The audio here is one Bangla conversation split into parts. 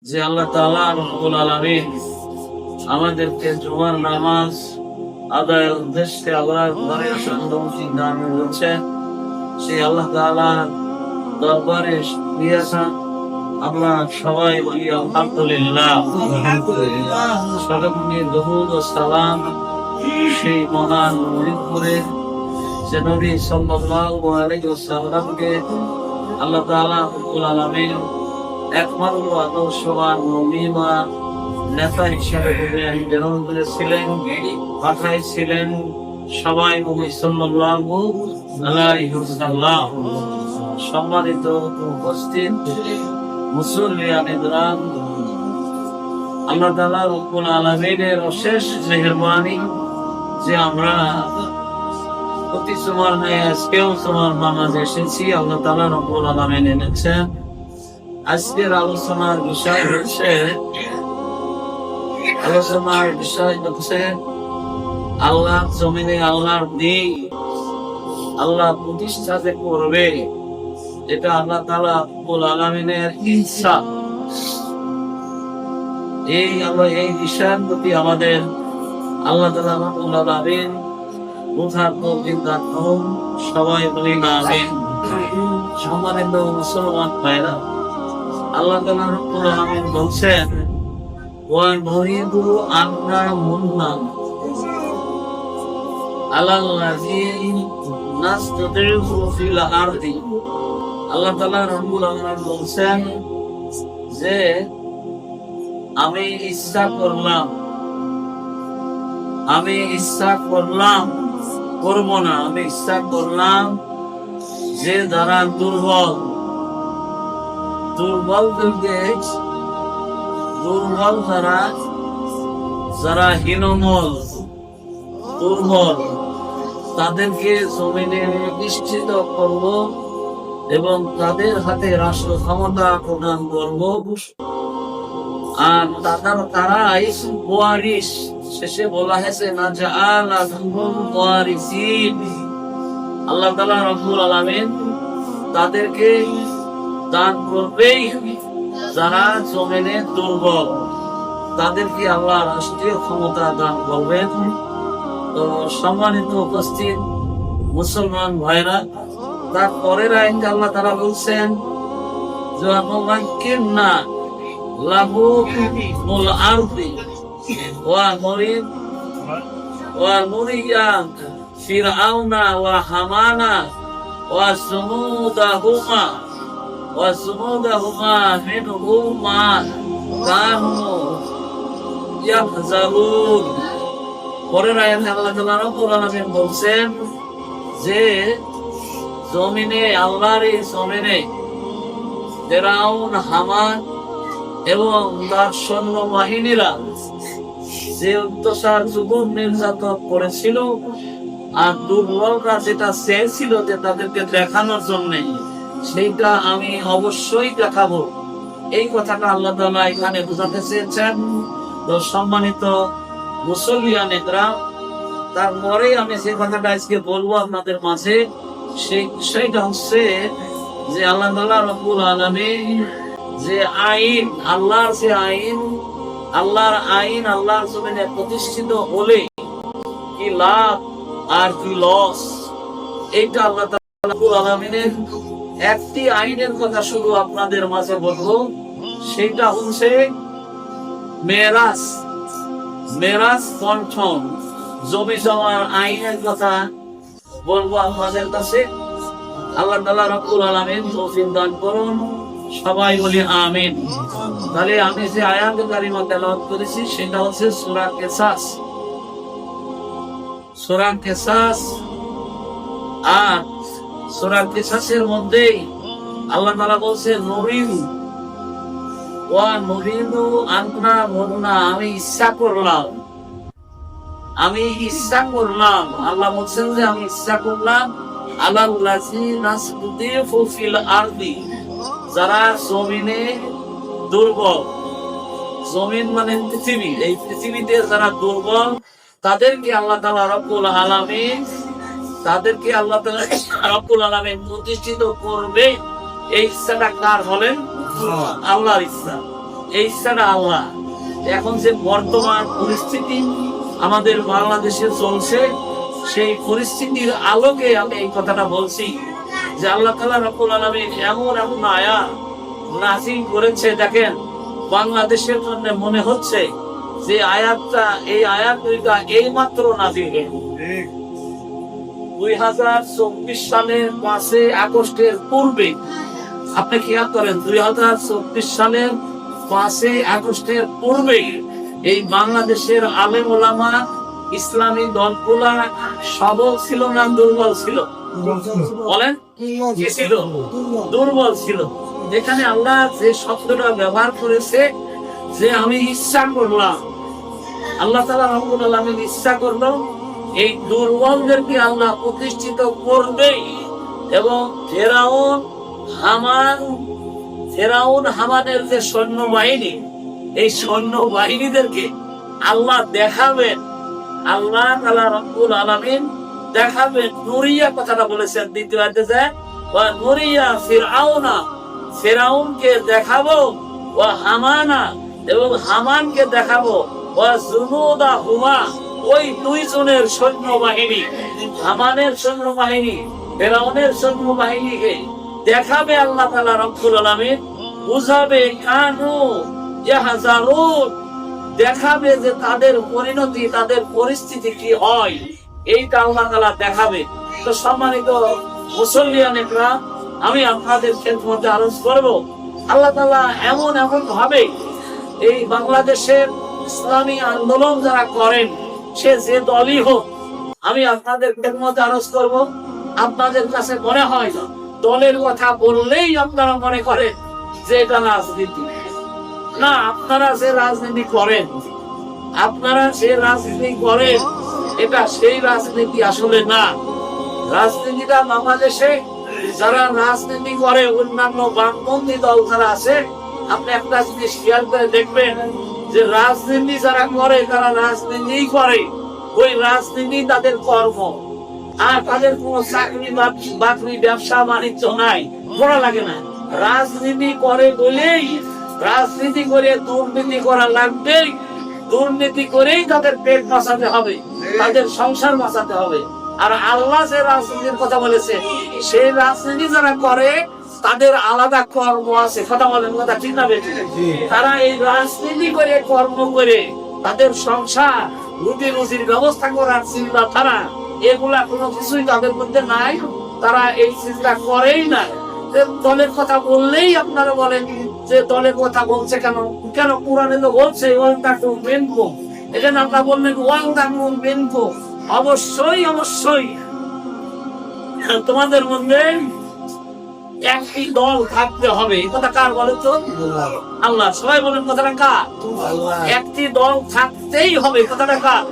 যে আল্লাহ তাআলা রব্বুল আলামিন আমাদেরকে জুমার নামাজ আদায়ের উদ্দেশ্যে আল্লাহর ঘরে আসার তৌফিক দান করেছেন। সেই আল্লাহ তাআলার দরবারে শুকরিয়া আমরা সবাই বলি আলহামদুলিল্লাহ। সকলকে দরুদ ও সালাম সেই মহান নবীর যে নবী সাল্লাল্লাহু আলাইহি ওয়াসাল্লামকে আল্লাহ তাআলা রব্বুল আলামিন একমাত্র আদর্শবান নবী বা নেতা হিসেবে প্রেরণ করেছিলেন, পাঠাইছিলেন। সবাই নবী সাল্লাল্লাহু আলাইহি ওয়াসাল্লাম। সম্মানিত উপস্থিত মুসলিয়ান ইকরাম, আল্লাহ তাআলা রব্বুল আলামিনের অশেষ মেহেরবানি যে আমরা প্রতি জুমার ন্যায় আজকেও জুমার নামাজে এসেছি। আল্লাহ তাআলা রব্বুল আলামিন এনেছেন। আজকের আলোচনার বিষয় হচ্ছে আল্লাহ জমিনে আল্লাহর দ্বীন আল্লাহ প্রতিষ্ঠা যে করবে, এটা আল্লাহ তাআলা রব্বুল আলামিনের ইচ্ছা। এই বিষয়ের প্রতি আমাদের আল্লাহ তাআলা রব্বুল আলামিন বুঝার তৌফিক দান করুন। সবাই বলি আমিন। সম্মানিত মুসলমান ভাইরা, আল্লাহ তাআলা রব্বুল আলামিন বলছেন, ওয়া নুরিদু আন্না মুন্না আলাল্লাযী নাসতাদিফু ফিল আরদি। আল্লাহ তাআলা রব্বুল আলামিন বলছেন যে আমি ইচ্ছা করলাম করব না, আমি ইচ্ছা করলাম যে যারা দুর্বল যারা হীনমল দুর্বল তাদেরকে জমিনে প্রতিষ্ঠিত করব এবং তাদের হাতে রাষ্ট্র ক্ষমতা প্রদান করব। আর তারাই ওয়ারিস। শেষে বলা হয়েছে না ওয়ারিসিন। আল্লাহ তাআলা রব্বুল আলামিন তাদেরকে দান করবেই যারা জমিনে দুর্বল, তাদেরকে আল্লাহ রাষ্ট্রীয় ক্ষমতা দান করবেন। তো সম্মানিত উপস্থিত মুসলমান ভাইরা, তারপরের আইনটা আল্লাহ তাআলা বলছেন যে না লাহু মুল আরদি ওয়া নুরিয়া ফিরআউনা ওয়া হামানা ওয়া সুমুদাহুমা মিনহুম মা কানু ইয়াহজারুন। পরের আয়াতে আল্লাহ তাআলা রব্বুল আলামিন বলছেন যে জমিনে ফিরআউন, হামান এবং তার সৈন্য বাহিনীরা যে অত্যাচার জুলুম নির্যাতন করেছিল, আর দুর্বলরা যেটা চেয়েছিল যে তাদেরকে দেখানোর জন্য, সেইটা আমি অবশ্যই দেখাবো। এই কথাটা আল্লাহ তাআলা এখানে বোঝাতে চেয়েছেন। তো সম্মানিত মুসলিয়ান ইকরাম, তারপরে আমি যে কথাটা আজকে বলবো আপনাদের মাঝে, সেই বিষয়টা হচ্ছে যে আল্লাহ তাআলা রব্বুল আলামিন যে আইন, আল্লাহর জমিনে প্রতিষ্ঠিত হলে কি লাভ আর কি লস, এইটা আল্লাহ তাআলা রব্বুল আলামিনের একটি আইনের কথা শুধু আপনাদের মাঝে বলবো। সেটা হচ্ছে মেরাজ বন্টন, জমি জমার আইনের কথা বলবো আপনাদের কাছে। আল্লাহ তাআলা রব্বুল আলামিন তৌফিক দান করুন। সবাই বলি আমিন। তাহলে আমি যে আয়াত কারিমা তেলাওয়াত করেছি সেটা হচ্ছে সূরা কেসাস। আর সূরা কেসাসের মধ্যেই আল্লাহ তাআলা বলছে নুরিদু আন্না মুন্না, আমি ইচ্ছা করলাম। আল্লাহ বলছেন যে আমি ইচ্ছা করলাম আলাল্লাযী নাসতাদিফু ফিল আরদি, যারা জমিনে দুর্বল, জমিন মানে পৃথিবী, এই পৃথিবীতে যারা দুর্বল তাদেরকে আল্লাহ তাআলা রব্বুল আলামিন প্রতিষ্ঠিত করবে। এই ইচ্ছাটা কার হলেন? আল্লাহর ইচ্ছা। এই ছাড়া আল্লাহ। এখন যে বর্তমান পরিস্থিতি আমাদের বাংলাদেশে চলছে, সেই পরিস্থিতির আলোকে আমি এই কথাটা বলছি যে আল্লাহ তাআলা রব্বুল আলামিন এমন এমন আয়াত নাযিল করেছে। দেখেন, বাংলাদেশের জন্য মনে হচ্ছে যে আয়াতটা, এই আয়াত দুইটা এই মাত্র নাযিল হয়েছে 2024 সালের 5 আগস্টের পূর্বে। আপনি খেয়াল করেন, 2024 সালের 5 আগস্টের পূর্বে এই বাংলাদেশের আলেম ওলামা, ইসলামী দলগুলা সবল ছিল না দুর্বল ছিল? বলেন, কি ছিল? দুর্বল ছিল। এখানে আল্লাহ যে শব্দটা ব্যবহার করেছে যে আমি ইচ্ছা করলাম, আল্লাহ তাআলা রব্বুল আলামিন ইচ্ছা করলো এই দুর্বলদেরকে আল্লাহ প্রতিষ্ঠিত করবে। এবং ফেরাউন হামানের যে সৈন্যবাহিনী, এই সৈন্যবাহিনীদেরকে আল্লাহ দেখাবেন, আল্লাহ তাআলা রব্বুল আলামিন দেখাবেন। নুরিয়া কথাটা বলেছেন দ্বিতীয় আয়াতে, যায় ওয়া নুরিয়া ফিরআউনা, ফেরাউনকে দেখাবো, ওয়া হামানা, এবং হামানকে দেখাবো, ওয়া জুনুদাহুমা, ওই দুইজনের সৈন্যবাহিনী, হামানের সৈন্যবাহিনী, ফেরাউনের সৈন্যবাহিনীকে দেখাবে আল্লাহ তাআলা রব্বুল আলামিন, বুঝাবে কানু ইয়াহজারুন, দেখাবে যে তাদের পরিণতি, তাদের পরিস্থিতি কি হয়, এইটা আল্লাহ তাআলা দেখাবে। তো সম্মানিত মুসল্লিয়ান ইকরাম, আমি আপনাদের খেদমতে আরজ করব, আল্লাহ তাআলা এমন এমন ভাবে এই বাংলাদেশের ইসলামী আন্দোলন যারা করেন, সে যে দলই হোক, আমি আপনাদের খেদমতে আরজ করব, আপনাদের কাছে মনে হয় না দলের কথা বললেই আপনারা মনে করেন যে এটা রাজনীতি। না, আপনারা যে রাজনীতি করেন, এটা সেই রাজনীতি আসলে না। রাজনীতিটা বাংলাদেশে যারা রাজনীতি করে, অন্যান্য বামপন্থী দল যারা আছে, আপনি একটা জিনিস খেয়াল করে দেখবেন যে রাজনীতি যারা করে, তারা রাজনীতি করে, ওই রাজনীতি তাদের কর্ম, আর তাদের কোনো চাকরি বাকরি ব্যবসা বাণিজ্য নাই, করা লাগে না। রাজনীতি করে বলেই, রাজনীতি করে দুর্নীতি করা লাগবে, দুর্নীতি করেই তাদের পেট বাঁচাতে হবে, তাদের সংসার বাঁচাতে হবে। আর আল্লাহ যে রাজনীতির কথা বলেছে, সেই রাজনীতি যারা করে তাদের আলাদা কর্ম আছে। কথা বলেন, কথা ঠিক না বেশি? তারা এই রাজনীতি করে, কর্ম করে তাদের সংসার, রুটি রুজির ব্যবস্থা করার চিন্তা তারা, এগুলা কোনো কিছুই তাদের মধ্যে নাই, তারা এই চিন্তা করেই না। দলের কথা বললেই আপনারা বলেন যে দলের কথা বলছে কেন? কেন কোরআনে তো বলছে এখানে আপনারা বললেন অবশ্যই অবশ্যই তোমাদের মধ্যে একটি দল থাকতে হবে। এই কথা কার বলে তো? আল্লাহ। সবাই বলেন কথাটা কার? একটি দল থাকতেই হবে। কথাটা কার?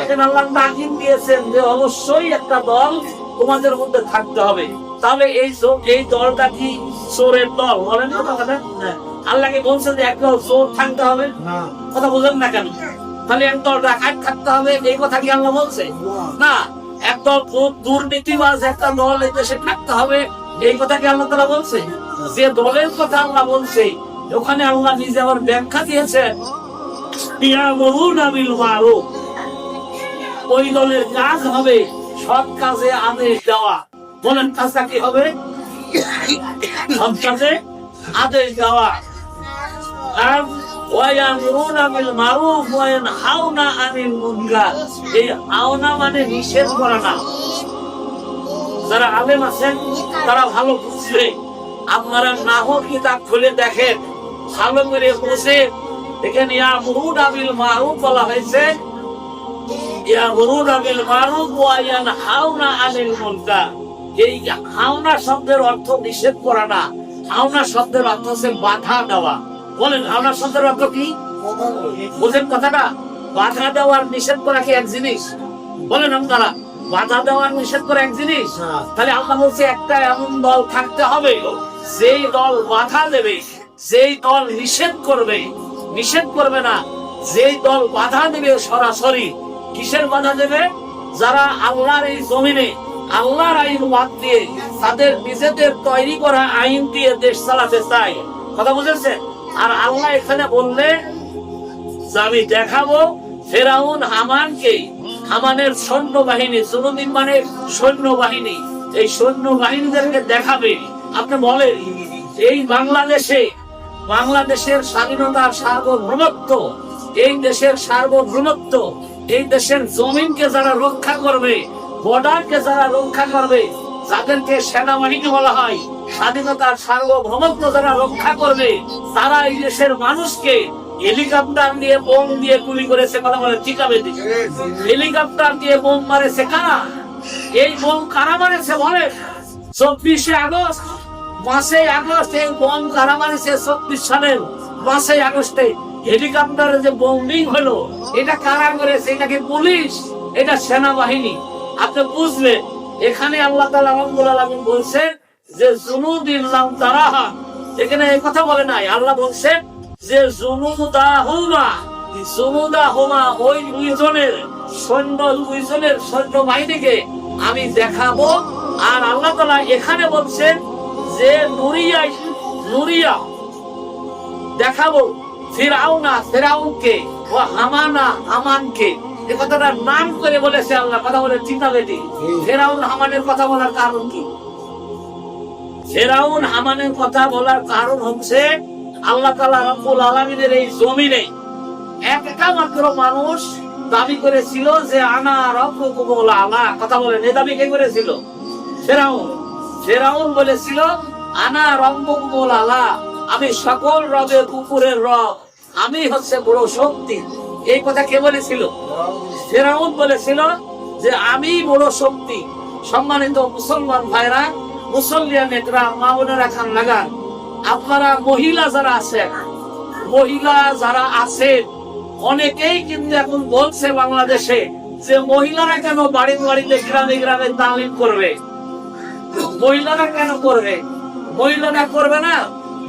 এখানে আল্লাহ তাকিদ দিয়েছেন যে অবশ্যই একটা দল তোমাদের মধ্যে থাকতে হবে। তাহলে এই দলটা কি চোরের দল? বলেন কথাটা। আল্লাহকে বলছে যে একদল চোর থাকতে হবে? কথা বলেন না কেন? তাহলে একদল ডাকাত থাকতে হবে, এই কথা কি আল্লাহ বলছে? না। একদল দুর্নীতিবাজ একটা দল এই দেশে থাকতে হবে, এই কথা কি আল্লাহ তাআলা বলছে? যে দলের কথা আল্লাহ বলছে, ওখানে আল্লাহ নিজে আবার ব্যাখ্যা দিয়েছেন, ইয়ামুরুনা বিল মারুফ, ওই দলের কাজ হবে সৎ কাজে আদেশ দেওয়া। বলেন কাজটা কি হবে? সৎ কাজে আদেশ দেওয়া। আর ওয়ায়ামুরুনা বিল মারুফ ওয়া ইয়ানহাউনা আনিল মুনকার, এই আওনা মানে নিষেধ করা না। যারা আলেম আছেন তারা ভালো বুঝবে। আপনারা নাহর কিতাব খুলে দেখেন, ভালো করে বুঝে দেখেন, ইয়ামুরুনা বিল মারুফ বলা হয়েছে, ইয়ামুরুনা বিল মারুফ ওয়া ইয়ানহাউনা আনিল মুনকার। এই হাওনা শব্দের অর্থ নিষেধ করা না, হাওনা শব্দের অর্থ হচ্ছে বাধা দেওয়া। বলেন হাওনা শব্দের অর্থ কি? বুঝেন কথাটা? বাধা দেওয়ার নিষেধ করা কি এক জিনিস? বলেন আপনারা, বাধা দেওয়ার নিষেধ করা এক জিনিস? তাহলে আল্লাহ বলছে একটা এমন দল থাকতে হবে যেই দল বাধা দেবে, যেই দল নিষেধ করবে না, যেই দল বাধা দেবে সরাসরি। কিসের বাধা দেবে? যারা আল্লাহর এই জমিনে আল্লাহর আইন বাদ দিয়ে তাদের নিজেদের তৈরি করা আইন দিয়ে দেশ চালাতে চায়। কথা বুঝেছেন? আর আল্লাহ এখানে বললেন যে আমি দেখাবো ফেরাউন হামানকে, হামানের সৈন্যবাহিনী, জুনুদিন মানে সৈন্যবাহিনী, এই সৈন্যবাহিনীদেরকে দেখাবে। আপনি বলেন এই বাংলাদেশের স্বাধীনতার সার্বভৌমত্ব, এই দেশের সার্বভৌমত্ব, এই দেশের জমিনকে যারা রক্ষা করবে, বর্ডারকে যারা রক্ষা করবে, যাদেরকে সেনাবাহিনী বলা হয়, স্বাধীনতার সার্বভৌমত্ব যারা রক্ষা করবে, তারা এই দেশের মানুষকে হেলিকপ্টার দিয়ে বোম দিয়ে গুলি করেছে। কথা বলে ঠিক হবে? হেলিকপ্টার দিয়ে বোম মারেছে কারা? এই বোম কারা মারেছে বলে? 24শে আগস্ট, 5ই আগস্ট এই বোম কারা মারেছে? 24 সালের 5ই আগস্টে হেলিকপ্টারে যে বোম্বিং হলো, এটা কারা করেছে? এটা কি পুলিশ? এটা সেনাবাহিনী। আপনি বুঝলেন এখানে আল্লাহ তাআলা রাব্বুল আলামিন বলছেন যে জুনুদিন লাম তারাহা, এখানে এই কথা বলে নাই। আল্লাহ বলছেন যে জুনুদাহুমা, ওই দুইজনের সৈন্যবাহিনীকে আমি দেখাবো। আর আল্লাহ তাআলা এখানে বলছেন যে নুরিয়া দেখাবো ফেরাউনকে ও হামানকে। এই কথাটা নাম করে বলেছে আল্লাহ। কথা বলে ঠিক না বেটি? ফেরাউন হামানের কথা বলার কারণ কি? ফেরাউন হামানের কথা বলার কারণ হচ্ছে আল্লাহ তাআলা রব্বুল আলামিনের এই জমিনে একটা মাত্র মানুষ দাবি করেছিল যে আনা রব্বুকুমুল আলা। কথা বলে এই দাবি কে করেছিল? ফেরাউন বলেছিল আনা রব্বুকুমুল আলা, আমি সকল রবের উপরের রব, আমি হচ্ছে বড় শক্তি। এই কথা কে বলেছিল? ফেরাউন বলেছিল যে আমি বড় শক্তি। সম্মানিত মুসলমান ভাইরা, মুসল্লিয়ান একরাম, মা বোনেরা খান লাগান, আপনারা মহিলা যারা আছেন অনেকেই কিন্তু এখন বলছে বাংলাদেশে যে মহিলারা কেন বাড়িতে গ্রামে তালিম করবে? মহিলারা কেন করবে? মহিলারা করবে না।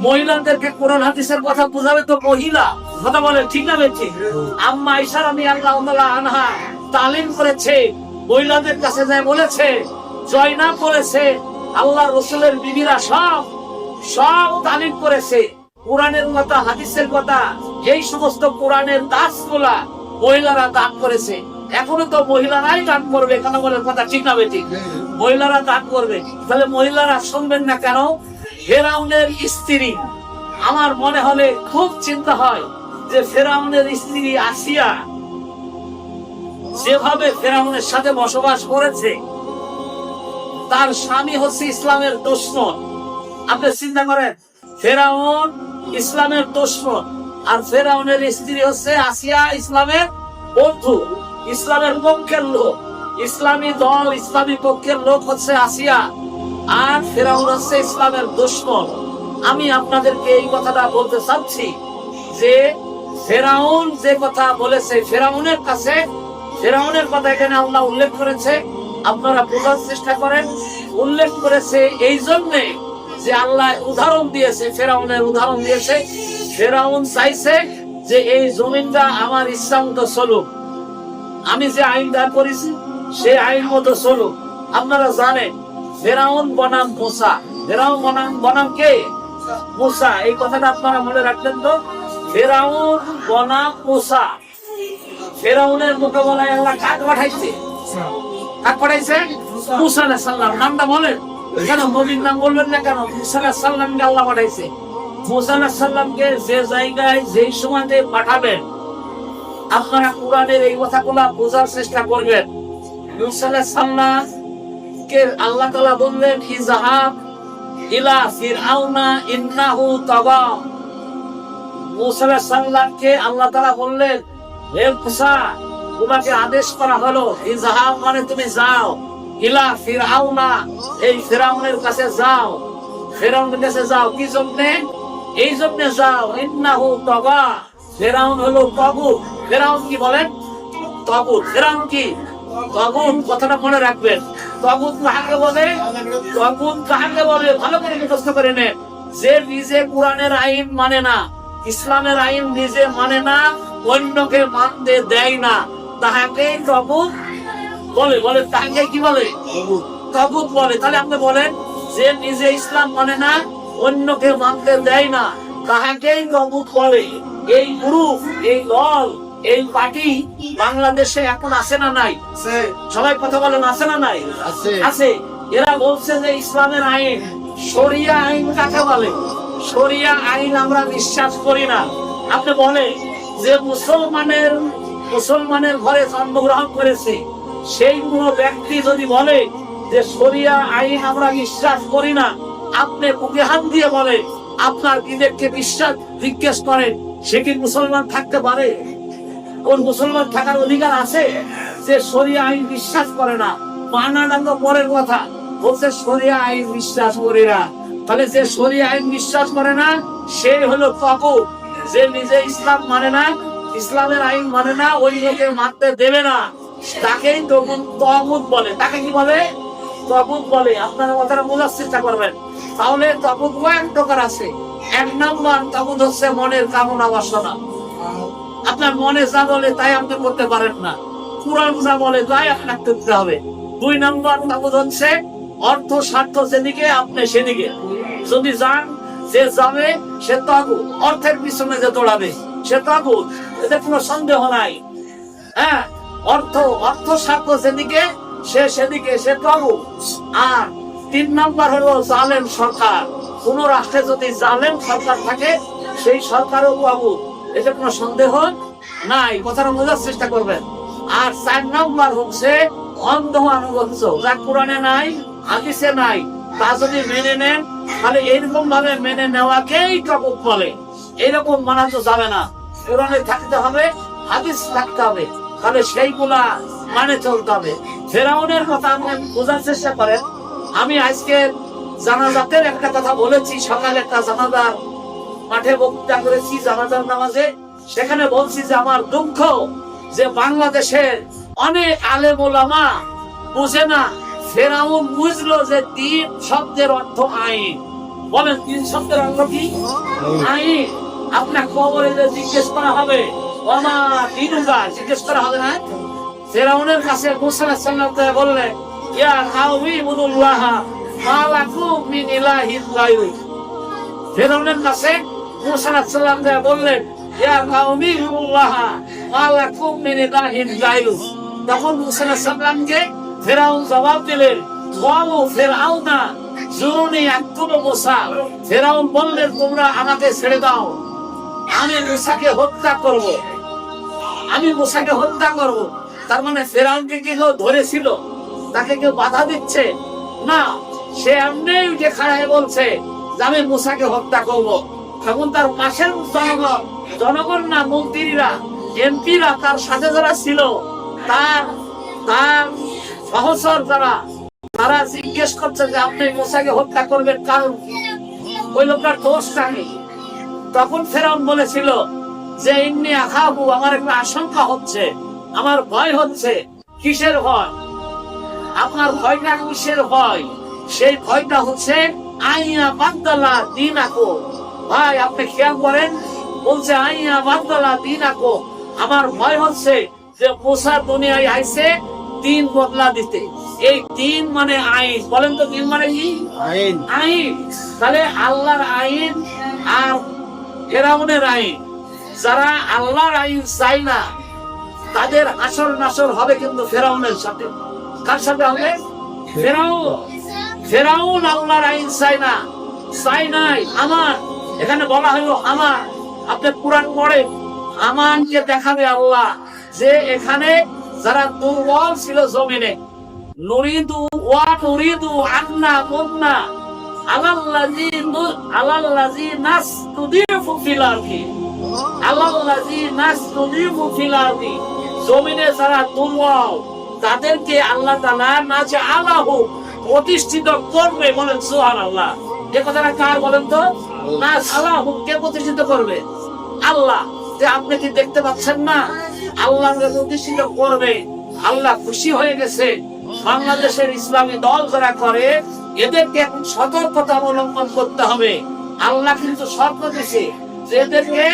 মহিলাদেরকে কোরআন হাদিসের কথা বুঝাবে তো মহিলা। কথা বলে ঠিক না বেঠিক? আম্মা আয়েশা রাদিয়াল্লাহু তাআলা আনহা তালিম করেছে, মহিলাদের কাছে যায় বলেছে, জয়নাব বলেছে, আল্লাহ রাসূলের বিবিরা সব তালিম করেছে। কোরআনের কথা, হাদিসের কথা, এই সমস্ত কোরআনের দাসগুলা মহিলারা দান করেছে। এখনো তো মহিলারাই দান করবে। কেন বলে কথা ঠিক না বেঠিক? মহিলারা দান করবে। তাহলে মহিলারা শুনবেন না কেন? ফেরাউনের স্ত্রী, আমার মনে হলে খুব চিন্তা হয় যে ফেরাউনের স্ত্রী আসিয়া যেভাবে ফেরাউনের সাথে বসবাস করেছে, তার স্বামী হচ্ছে ইসলামের দুশমন। আপনি চিন্তা করেন, ফেরাউন ইসলামের দুশমন আর ফেরাউনের স্ত্রী হচ্ছে আসিয়া ইসলামের বন্ধু, ইসলামের পক্ষের লোক। ইসলামী দল, ইসলামী পক্ষের লোক হচ্ছে আসিয়া, আর ফেরাউন হচ্ছে ইসলামের দুশমন। আমি আপনাদেরকে এই কথাটা বলতে চাচ্ছি যে ফেরাউন যে কথা বলেছে, ফেরাউনের কথা এখানে আল্লাহ উল্লেখ করেছে, আপনারা বোঝার চেষ্টা করেন। উল্লেখ করেছে এই জন্যে যে আল্লাহ উদাহরণ দিয়েছে, ফেরাউনের উদাহরণ দিয়েছে। ফেরাউন চাইছে যে এই জমিনটা আমার ইচ্ছা মতো চলুক, আমি যে আইনটা করেছি সেই আইন মতো চলুক। আপনারা জানেন ফেরাউন বনাম মুসা। ফেরাউন বনাম কে? মুসা। এই কথাটা আপনারা মনে রাখলেন তো? ফেরাউন বনাম মুসা। ফেরাউনের মোকাবেলায় আল্লাহ কাক পাঠাইছে? মুসা আলাইহিস সালাম। নামটা বলেন কেন? নবীর নাম বলবেন না কেন? মুসা আলাইহিস সালামকে আল্লাহ পাঠাইছে। মুসা আলাইহিস সালামকে যে জায়গায় যেই সময়তে পাঠাবেন, আপনারা কোরআনের এই কথাগুলো বোঝার চেষ্টা করবেন। মুসা আলাইহিস সালামকে আল্লাহ তাআলা বললেন ইযহাব ইলা ফিরআউনা ইন্নাহু তাগা। মুসা আলাইহিস সালামকে আল্লাহ তাআলা বললেন, হে মুসা, তোমাকে আদেশ করা হলো, ইযহাব মানে তুমি যাও, ইলা ফিরআউনা, এই ফিরআউনের কাছে যাও। ফিরআউনের কাছে যাও কি জন্য? এই জন্য যাও, ইন্নাহু তাগা, ফিরআউন হলো তাগুত। ফিরআউন কি বলেন? তাগুত। ফিরআউন কি? তাগুত। কথাটা মনে রাখবেন। তাগুত কাকে বলে? তাগুত কাকে বলে ভালো করে মুখস্থ করে নেন। যে নিজে কোরআনের আইন মানে না, ইসলামের আইন নিজে মানে না, অন্যকে মানতে দেয় না, তাহাকে তাগুত বলে। তাহাকে কি বলে? তাগুত বলে। তাহলে আপনি বলেন, যে নিজে ইসলাম মানে না, অন্যকে মানতে দেয় না, তাহাকেই তগুত বলে। এই গ্রুপ, এই দল, এই পার্টি বাংলাদেশে এখন আছে না নাই? সবাই কথা বলেন, আছে না নাই? আছে। এরা বলছে যে ইসলামের আইন, শরিয়া আইন কাকে বলে? শরিয়া আইন আমরা বিশ্বাস করি না। আপনি বলে যে মুসলমানের ঘরে জন্মগ্রহণ করেছে সেই কোন ব্যক্তি যদি বলে যে শরিয়া আইন আমরা বিশ্বাস করি না, আপনি বুকে হাত দিয়ে বলে, আপনার বিবেককে বিশ্বাস জিজ্ঞেস করেন, সে কি মুসলমান থাকতে পারে? ওর মুসলমান থাকার অধিকার আছে? যে শরিয়া আইন বিশ্বাস করে না, মানাডাঙ্গ পরের কথা, বলছে শরিয়া আইন বিশ্বাস করি না। তাহলে যে শরিয়া আইন বিশ্বাস করে না সে হলো তাগুত। যে নিজে ইসলাম মানে না, ইসলামের আইন মানে না, ওই লোকে মানতে দেবে না, তাকেই তাগুত বলে। তাকে কি বলে? তাগুত বলে। আপনারা কথাটা বোঝার চেষ্টা করবেন। তাহলে তাগুত কয়েক প্রকার আছে। এক নম্বর তাগুত হচ্ছে মনের কামনা বাসনা। আপনার মনে যা বলে তাই আপনি করতে পারেন না, কুরআন যা বলে তাই আপনাকে করতে হবে। দুই নম্বর তাগুত হচ্ছে অর্থ স্বার্থ যেদিকে আপনি সেদিকে যদি যান, যে যাবে সে তাগুত। অর্থের পিছনে যে দৌড়াবে সে তাগুত, এতে কোনো সন্দেহ নাই। হ্যাঁ, অর্থ স্বার্থ যেদিকে সে সেদিকে, সে তাগুত। আর তিন নম্বর হলো জালেম সরকার। কোন রাষ্ট্রে যদি জালেম সরকার থাকে সেই সরকারও তাগুত, এতে কোনো সন্দেহ নাই। কথাটা বোঝার চেষ্টা করবেন। আর চার নম্বর হচ্ছে অন্ধ আনুগত্য, যা কোরআনে নাই, হাদিসে নাই, তা যদি মেনে নেন তাহলে এইরকম ভাবে মেনে নেওয়াকেই তাগুত বলে। এইরকম মানা তো যাবে না, কোরআনে থাকতে হবে, হাদিস থাকতে হবে, তাহলে সেইগুলা মানে চলতে হবে। ফেরাউনের কথা আপনি বোঝার চেষ্টা করেন। আমি আজকে জানাজাতের একটা কথা বলেছি, সকালে একটা জানাজার মাঠে বক্তৃতা করেছি জানাজার নামাজে। সেখানে বলছি যে আমার দুঃখ যে বাংলাদেশের অনেক আলেম ওলামা বুঝে না। ফেরাউন বুঝলো যে দিন শব্দের অর্থ আইন। বলেন দিন শব্দের অর্থ কি? আইন। আপনার কবরে যে জিজ্ঞেস করা হবে, ওমা দিনুকা, জিজ্ঞেস করা হবে না? ফেরাউনের কাছে মুসা আলাইহিস সালাম বললেন, ইয়া কাওমি ইবুদুল্লাহ মা লাকুম মিন ইলাহিন গায়রু। ফেরাউনের কাছে মুসা আলাইহিস সালাম বললেন, ইয়া কাওমি ইবুদুল্লাহ মা লাকুম মিন ইলাহিন গায়রু। তখন মুসা আলাইহিস সালামকে ফেরাউন জবাব দিলেন, ওয়াও ফেরাউনা জুরুনি আক্তুবু মুসা। ফেরাউন বললেন, তোমরা আমাকে ছেড়ে দাও, আমি মুসাকে হত্যা করব, আমি মুসাকে হত্যা করব। তার মানে ফেরাউনকে কি কেউ ধরেছিল? তাকে কেউ বাধা দিচ্ছে না, সে এমনি উঠে খাড়ায় বলছে যে আমি মুসাকে হত্যা করব। তখন তার পাশের জনগণ না, মন্ত্রীরা, এমপিরা, তার সাথে যারা ছিল, তার সহচর যারা, তারা জিজ্ঞেস করছে যে আপনি মুসাকে হত্যা করবেন কারণ কি? ওই লোকটার দোষটা কি? তখন ফেরাউন বলেছিল যে ইন্নী আখাফু, আমার একটা আশঙ্কা হচ্ছে, আমার ভয় হচ্ছে। কিসের ভয়? আপনার ভয়টা কিসের ভয়? সেই ভয়টা হচ্ছে আইয়া বাদদালা দীনাকো। ভাই আপনি খেয়াল করেন, বলছে আইয়া বাদদালা দীনাকো। আমার ভয় হচ্ছে যে মুসা দুনিয়ায় আইছে দিন বদলা দিতে। এই দিন মানে আইন। বলেন তো দিন মানে কি? আইন। আইন। তাহলে আল্লাহর আইন আর ফেরাউনের আইন। যারা আল্লাহর আইন চাই না তাদের আসর নাসর হবে কিন্তু ফেরাউনের সাথে। কার সাথে হবে? ফেরাউন আল্লাহর আইন চাই না, চাই নাই। আমার এখানে বলা হলো আমার, আপনি পুরাণ পড়ে আমানকে দেখাবে আল্লাহ যে এখানে যারা দুর্বল ছিল জমিনে, নুরিদু ওয়া নুরিদু আন্না মুন্না আলাল্লাযী নাসতুদিফু ফিল আরদি, আলাল্লাযী নাসতুদিফু ফিল আরদি। জমিনে যারা দুর্বল তাদেরকে আল্লাহ তাআলা নাজে আলাহু প্রতিষ্ঠিত করবে। বলেন সুবহানাল্লাহ। এই কথাটা কার বলেন তো? নাজ আলাহু কে প্রতিষ্ঠিত করবে? আল্লাহ। যে আপনি কি দেখতে পাচ্ছেন না? আল্লাহকে প্রতিষ্ঠিত করবে। আল্লাহ খুশি হয়ে গেছে। বাংলাদেশের ইসলামী দল যারা করে এদেরকে এখন সতর্কতা অবলম্বন করতে হবে। আল্লাহ কিন্তু শর্ত দিয়েছে যে এদেরকে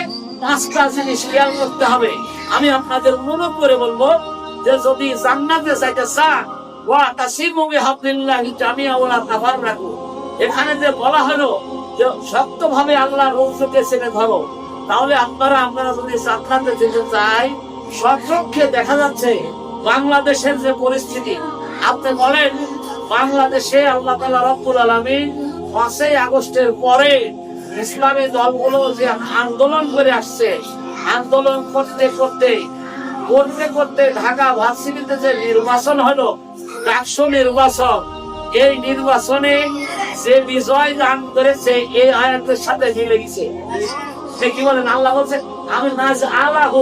5টা জিনিস খেয়াল করতে হবে। আমি আপনাদের অনুরোধ করে বলবো যে যদি জান্নাতে যাইতে চান, ওয়া তাসিমু বিহাবলিল্লাহি জামিআ ওয়া লা তাফাররাকু। এখানে যে বলা হলো শক্তভাবে আল্লাহর রসুলকে চেনে ধরো। তাহলে আমরা যদি জান্নাতে যেতে চাই, সচক্ষে দেখা যাচ্ছে বাংলাদেশের যে পরিস্থিতি, আপনি বলেন বাংলাদেশে আল্লাহ তাআলা রব্বুল আলামিন 5ই আগস্টের পরে ইসলামী দলগুলো যে আন্দোলন করে আসছে, আন্দোলন করতে করতে ঢাকা ভার্সিটিতে যে নির্বাচন হলো, ডাকসু নির্বাচন, এই নির্বাচনে যে বিজয় দান করেছে এই আয়াতের সাথে মিলে গেছে। সে কি বলেন? আল্লাহ বলছে আমি নাজ আলাহু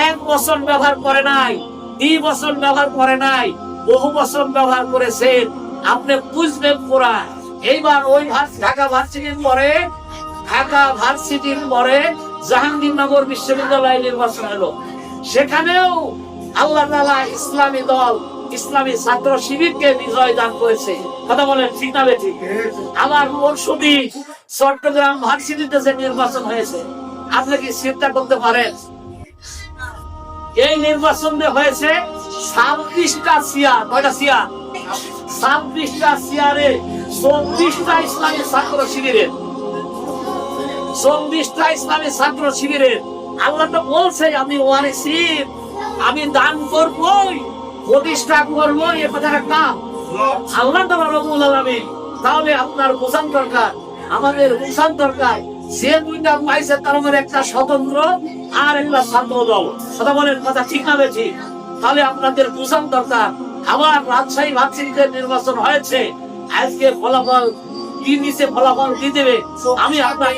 এক বছর ব্যবহার করে নাই, 2 বছর ব্যবহার করে নাই, বহু বছর ব্যবহার করেছেন। আপনি বুঝবেন পুরা। এইবার ওই ঢাকা ভার্সিটির পরে জাহাঙ্গীরনগর বিশ্ববিদ্যালয় নির্বাচন হলো। সেখানেও আল্লাহ তাআলা ইসলামী দল, ইসলামী ছাত্র শিবিরকে বিজয় দান করেছে। কথা বলেন ঠিক না বেঠিক? আবার পরশুদি চট্টগ্রাম ভার্সিটিতে যে নির্বাচন হয়েছে, আপনি কি চিন্তা করতে পারেন? এই নির্বাচন হয়েছে 26টা চেয়ার। কয়টা চেয়ার? 26টা চেয়ারে 24টা ইসলামী ছাত্র শিবিরের, 24টা ইসলামী ছাত্র শিবিরের। আল্লাহ তো বলছে আমি ওয়ারিসি, আমি দান করবই, প্রতিষ্ঠা করবো, এ কথাটা কাম আল্লাহ তাআলা রব্বুল আলামিন। তাহলে আপনার বোঝান দরকার, আমাদের বোঝান দরকার, যে 2টা পাইছে তার মধ্যে একটা স্বতন্ত্র আর একটা ছাত্র দল। কথা বলেন, কথা ঠিক না বেঠিক? তাহলে আপনাদের বোঝান দরকার। আবার রাজশাহী ভার্সিটিতে নির্বাচন হয়েছে, আজকে ফলাফল কি নিচে ফলাফল কি দেবে? আমি আপনার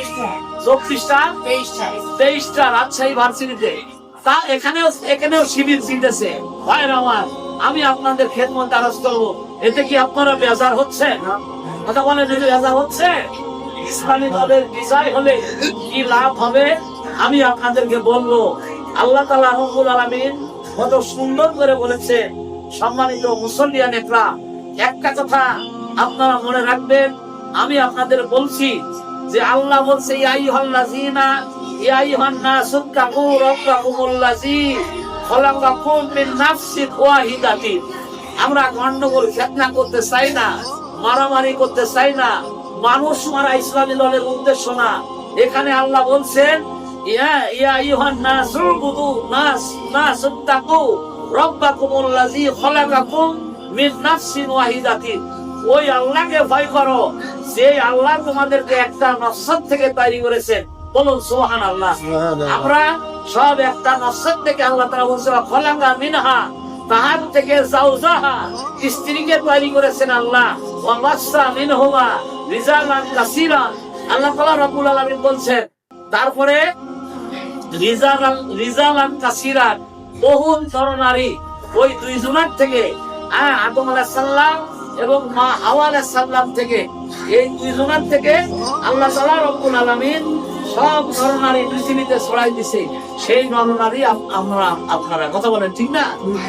23টা রাজশাহী ভার্সিটিতে, তা এখানেও শিবির জিতেছে। ভাইরা আমার, আমি আপনাদের খেদমত আরজ করবো, এতে কি আপনারা বেজার হচ্ছে? কথা বলেন, বেজার হচ্ছে? ইসলামী দলের বিজয় হলে কি লাভ হবে আমি আপনাদেরকে বলবো। আল্লাহ তাআলা রব্বুল আলামিন কত সুন্দর করে বলেছে। সম্মানিত মুসল্লিয়ান একরাম, একটা কথা আপনারা মনে রাখবেন, আমি আপনাদের বলছি যে আল্লাহ বলছে ইয়া আইয়ুহাল্লাযীনা ইয়া আইয়ুহান নাসু তাকু রাব্বাকুমুল্লাযী খলাকাকুম মিন নাফসিন ওয়াহিদাতিন। আমরা গন্ডগোল ফিতনা করতে চাই না, মারামারি করতে চাই না, মানুষ মারা ইসলামী দলের উদ্দেশ্য না। এখানে আল্লাহ বলছেন ইয়া আইয়ুহান নাসু নাসু তাকু রাব্বাকুমুল্লাযী খলাকাকুম মিন নাফসিন ওয়াহিদাতিন। ওই আল্লাহকে ভয় করো, যে আল্লাহ তোমাদেরকে একটা নফস থেকে তৈরি করেছেন। বলুন সুবহানাল্লাহ। আমরা সব একটা নফস থেকে, আল্লাহ তাআলা বলেছেন খলাকা মিনহা, তাহার থেকে যাওজাহা, স্ত্রীকে তৈরি করেছেন আল্লাহ। ওয়া মাসা মিনহুমা রিজালান কাসীরান, আল্লাহ তাআলা রব্বুল আলামিন বলছেন। তারপরে রিজালান কাসীরান, বহু নরনারী ওই 2 জনের থেকে, আদম আলাইহিস সালাম এবং মা হাওয়া আলাইহিস সালাম থেকে, এই 2 জনের থেকে আল্লাহ তাআলা রব্বুল আলামিন সব নরনারী পৃথিবীতে ছড়াই দিয়েছে। সেই নরনারী আপনারা। কথা বলেন ঠিক না?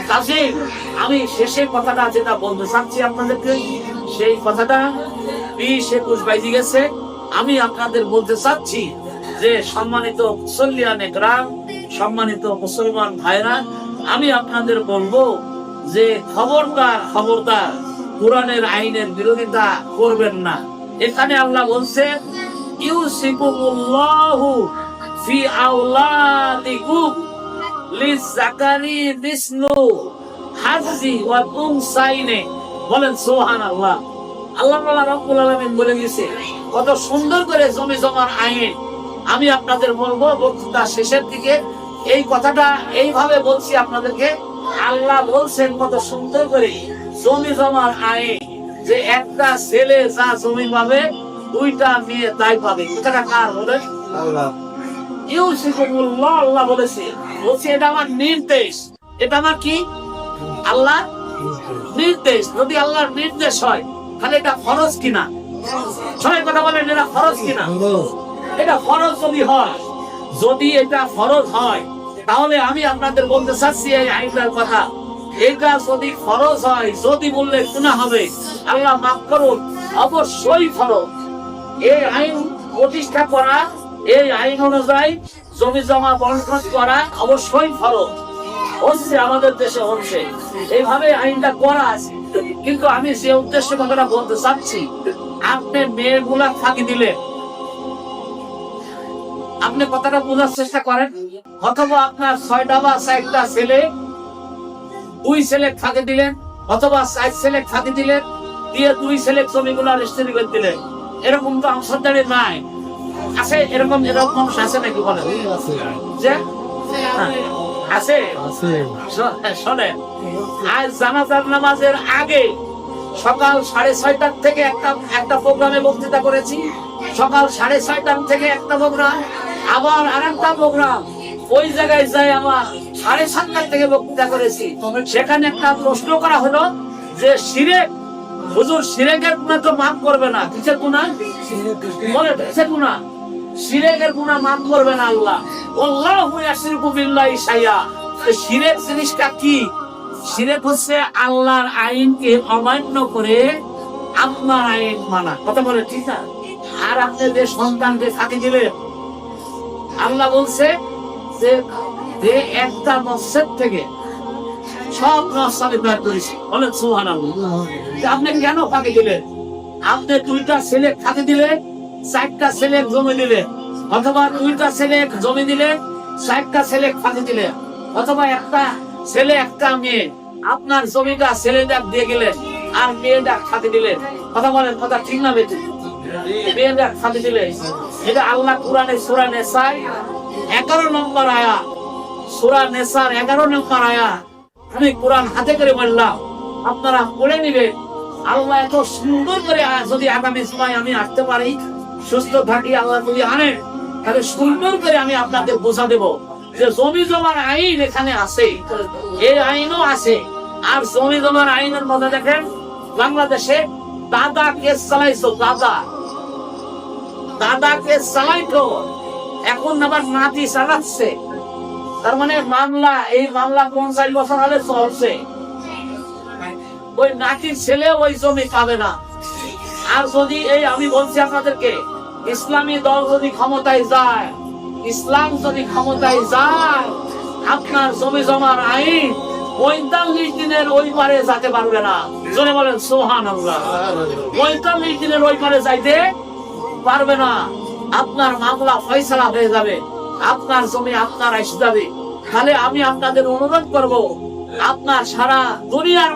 কাজে আমি শেষের কথাটা যেটা বলতে চাচ্ছি আপনাদেরকে, সেই কথাটা 20-21 বাইজে গেছে। আমি আপনাদের বলতে চাচ্ছি যে সম্মানিত মুসল্লিয়ান একরাম, সম্মানিত মুসলমান ভাইরা, আমি আপনাদের বলবো যে খবরদার কোরআনের আইনের বিরোধিতা করবেন না। এখানে আল্লাহ বলছে ইউসিকুমুল্লাহু ফি আওলাদিকুম লিযাকারি মিসলু হাযজি ওয়াল উনসাইনে। বলেন সুবহানাল্লাহ। আল্লাহ রাব্বুল আলামিন বলে গেছে কত সুন্দর করে জমি জমার আইন। আমি আপনাদের বলবো বক্তৃতা শেষের দিকে এই কথাটা এইভাবে বলছি আপনাদেরকে। আল্লাহ বলছেন কত সুন্দর করে জমি জমার আইন, যে একটা ছেলে যা জমি পাবে 2টা মেয়ে তাই পাবে। কথাটা কার? বলেন আল্লাহ। ইউসিকুমুল্লাহ, আল্লাহ বলছে এটা আমার নির্দেশ। এটা আমার কি? আল্লাহ নির্দেশ। যদি আল্লাহর নির্দেশ হয় তাহলে এটা ফরজ কিনা? সবাই কথা বলেন, এটা ফরজ কিনা? এটা ফরজ যদি এটা ফরজ হয়, তাহলে আমি আপনাদের বলতে চাচ্ছি এই আইনটার কথা। এটা যদি ফরজ হয়, যদি বললে গুনাহ হবে, আল্লাহ মাফ করুন, অবশ্যই ফরজ। এই আইন প্রতিষ্ঠা করা, এই আইন অনুযায়ী জমি জমা বন্টন করা অবশ্যই ফরজ। হচ্ছে, আমাদের দেশে হচ্ছে, এইভাবে আইনটা করা আছে। কিন্তু আমি যে উদ্দেশ্যে কথাটা বলতে চাচ্ছি, আপনি মেয়েগুলা ফাঁকি দিলে, আপনি কথাটা বোঝার চেষ্টা করেন, অথবা আপনার 6টা বা 4টা ছেলে, 2 ছেলে ফাঁকি দিলেন, অথবা 4 ছেলে ফাঁকি দিলেন, দিয়ে 2 ছেলে জমিগুলা রেজিস্ট্রি করে দিলেন। এরকম তো আমসরদারি নাই, আছে? এরকম এরকম মানুষ আছে নাকি বলেন? যে আছে। শোনেন, আজ জানাজার নামাজের আগে সকাল 6:30টার থেকে একটা প্রোগ্রামে বক্তৃতা করেছি, সকাল 6:30টার থেকে একটা প্রোগ্রাম, আবার আরেকটা প্রোগ্রাম ওই জায়গায় যাই আমার 7:30টার থেকে বক্তৃতা করেছি। সেখানে একটা প্রশ্ন করা হলো যে শিরক, হুজুর শিরকের গুনাহ তো মাফ করবে না, কিসের গুনাহ বলে? কিসের গুনাহ? শিরকের গুনাহ মাফ করবে না আল্লাহ। আল্লাহু ইয়াশরিকু বিল্লাহি শাইআ। শিরক জিনিসটা কি? শিরক হচ্ছে আল্লাহর আইনকে অমান্য করে আপনার আইন মানা, কথা বলে ঠিক না? আর আপনি যে সন্তানকে ফাঁকি দিলেন, আল্লাহ বলছে যে একটা মসজিদ থেকে সব নস আমি বের করেছি, বলেন সুবহানাল্লাহ। আপনি কেন ফাঁকি দিলেন? আপনি 2টা ছেলে ফাঁকি দিলেন, 4টা ছেলে জমি দিলেন, অথবা 2টা ছেলে জমি দিলেন, 4টা ছেলে ফাঁকি দিলেন, অথবা একটা ছেলে একটা মেয়ে, আপনার জমিটা ছেলেটা দিয়ে গেলেন আর মেয়েটা ফাঁকি দিলেন। কথা বলেন, কথা ঠিক না বেটি? মেয়েটা ফাঁকি দিলেন। এটা আল্লাহ কোরআনে সূরা নিসার 11 নম্বর আয়াত, সূরা নিসার 11 নম্বর আয়াত। আমি কোরআন হাতে করে বললাম, আপনারা পড়ে নিবেন। আল্লাহ এত সুন্দর করে, যদি আগামী সময় আমি আসতে পারি, সুস্থ থাকি, আল্লাহ যদি আনেন, তাহলে সুন্দর করে আমি আপনাদের বোঝা দেব যে জমি জমার আইন এখানে আছে, এই আইনও আছে। আর জমি জমার আইনের মধ্যে দেখেন, বাংলাদেশে দাদা কেস চালাইছো, দাদাকে চালাইতো, এখন আবার নাতি চালাচ্ছে। তার মানে মামলা, এই মামলা 50 বছর হলে চলছে। ওই নাতির ছেলে ওই জমি পাবে না। আর যদি এই, আমি বলছি আপনাদেরকে, ইসলামী দল যদি ক্ষমতায় যায়, ইসলাম যদি ক্ষমতায় যায়, আপনার জমি জমার আইন 45 দিনের ওই পারে যেতে পারবে না। জোরে বলেন সুবহানাল্লাহ। 45 দিনের ওই পারে যাইতে পারবে না। আপনার মামলা ফয়সালা হয়ে যাবে, আপনার জমি আপনার এসে যাবে। তাহলে আমি আপনাদের অনুরোধ করব, আপনার সারা দুনিয়ার